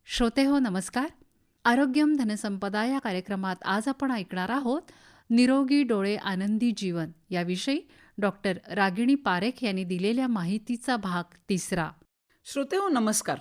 श्रोते हो नमस्कार. आरोग्यम धनसंपदा या कार्यक्रमात आज आपण ऐकणार आहोत निरोगी डोळे आनंदी जीवन याविषयी डॉक्टर रागिणी पारेख यांनी दिलेल्या माहितीचा भाग 3. श्रोतेहो नमस्कार.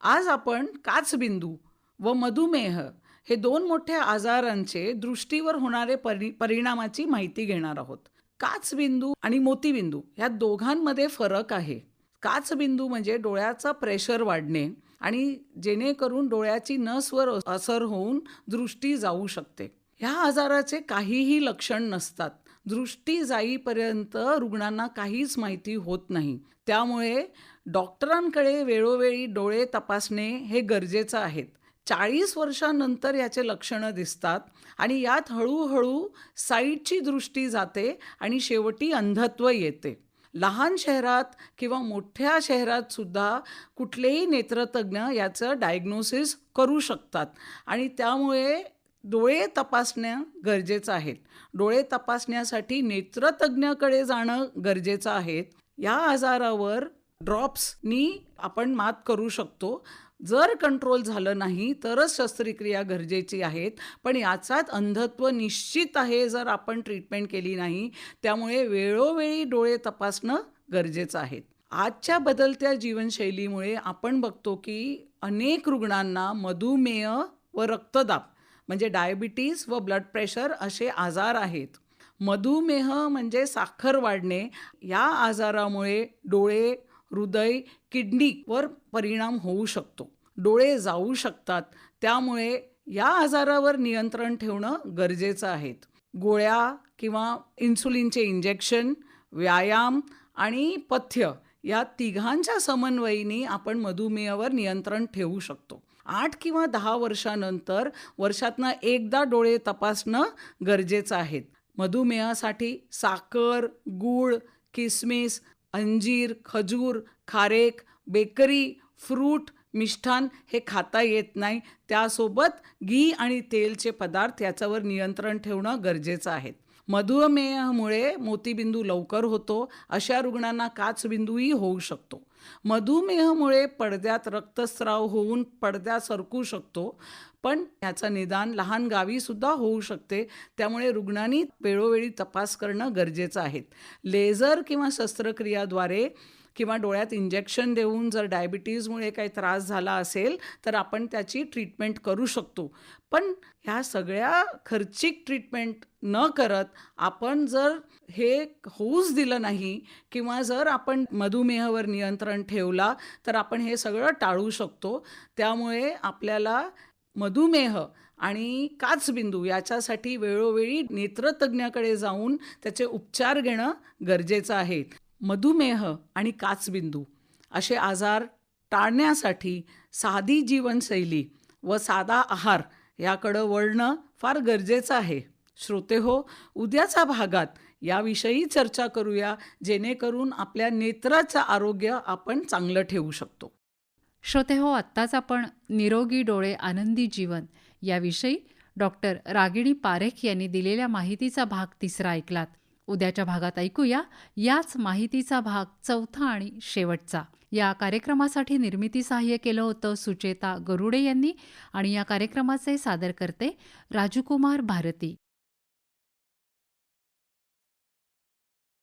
आज आपण काचबिंदू व मधुमेह हे दोन मोठ्या आजारांचे दृष्टीवर होणारे परिणामाची माहिती घेणार आहोत. काचबिंदू आणि मोतीबिंदू या दोघांमध्ये फरक आहे. काचबिंदू म्हणजे डोळ्याचा प्रेशर वाढणे आणि जेणेकरून डोळ्याची नसवर असर होऊन दृष्टी जाऊ शकते. ह्या आजाराचे काहीही लक्षण नसतात. दृष्टी जाईपर्यंत रुग्णांना काहीच माहिती होत नाही. त्यामुळे डॉक्टरांकडे वेळोवेळी डोळे तपासणे हे गरजेचं आहे. 40 वर्षांनंतर याचे लक्षणं दिसतात आणि यात हळूहळू साईडची दृष्टी जाते आणि शेवटी अंधत्व येते. लहान शहरात किंवा मोठ्या शहरात सुद्धा कुठलेही नेत्रतज्ञ याचं डायग्नोसिस करू शकतात आणि त्यामुळे डोळे तपासणं गरजेचं आहे. डोळे तपासण्यासाठी नेत्रतज्ञाकडे जाणं गरजेचं आहे. या आजारावर ड्रॉप्सनी आपण मात करू शकतो. जर कंट्रोल झालं नाही तरच शस्त्रक्रिया गरजेची आहेत, पण याचाच अंधत्व निश्चित आहे जर आपण ट्रीटमेंट केली नाही. त्यामुळे वेळोवेळी डोळे तपासणं गरजेचं आहे. आजच्या बदलत्या जीवनशैलीमुळे आपण बघतो की अनेक रुग्णांना मधुमेह व रक्तदाब म्हणजे डायबिटीज व ब्लड प्रेशर असे आजार आहेत. मधुमेह म्हणजे साखर वाढणे. या आजारामुळे डोळे, हृदय, किडनीवर परिणाम होऊ शकतो. डोळे जाऊ शकतात. त्यामुळे या आजारावर नियंत्रण ठेवणं गरजेचं आहे. गोळ्या किंवा इन्सुलिनचे इंजेक्शन, व्यायाम आणि पथ्य या तिघांच्या समन्वयाने आपण मधुमेहावर नियंत्रण ठेवू शकतो. 8 किंवा 10 वर्षानंतर वर्षातनं एकदा डोळे तपासणं गरजेचं आहे. मधुमेहासाठी साखर, गूळ, किसमिस, अंजीर, खजूर, खारेक, बेकरी, फ्रूट, मिष्ठान हे खाता येत नाही. त्यासोबत घी आणि तेलचे पदार्थ याच्यावर नियंत्रण ठेवणं गरजेचं आहे. मधुमेहामुळे मोतीबिंदू लवकर होतो. अशा रुग्णांना काचबिंदूही होऊ शकतो. मधुमेहामुळे पडद्यात रक्तस्राव होऊन पडद्या सरकू शकतो, पण याचं निदान लहान गावी सुद्धा होऊ शकते. त्यामुळे रुग्णांनी वेळोवेळी तपास करणं गरजेचं आहे. लेझर किंवा शस्त्रक्रियाद्वारे किंवा डोळ्यात इंजेक्शन देऊन जर डायबिटीजमुळे काही त्रास झाला असेल तर आपण त्याची ट्रीटमेंट करू शकतो. पण ह्या सगळ्या खर्चिक ट्रीटमेंट न करत आपण जर हे होऊच दिलं नाही किंवा जर आपण मधुमेहावर नियंत्रण ठेवला तर आपण हे सगळं टाळू शकतो. त्यामुळे आपल्याला मधुमेह आणि काचबिंदू याच्यासाठी वेळोवेळी नेत्रतज्ञाकडे जाऊन त्याचे उपचार घेणं गरजेचं आहे. मधुमेह आणि काचबिंदू असे आजार टाळण्यासाठी साधी जीवनशैली व साधा आहार याकडं वळणं फार गरजेचं आहे. श्रोते हो, उद्याच्या भागात याविषयी चर्चा करूया, जेणेकरून आपल्या नेत्राचं आरोग्य आपण चांगलं ठेवू शकतो. श्रोते हो, आत्ताच आपण निरोगी डोळे आनंदी जीवन याविषयी डॉक्टर रागिणी पारेख यांनी दिलेल्या माहितीचा भाग 3 ऐकलात. उद्याच्या भागात ऐकूया याच माहितीचा भाग 4 आणि शेवटचा. या कार्यक्रमासाठी निर्मिती सहाय्य केलं होतं सुचेता गरुडे यांनी आणि या कार्यक्रमाचे सादरकर्ते राजकुमार भारती.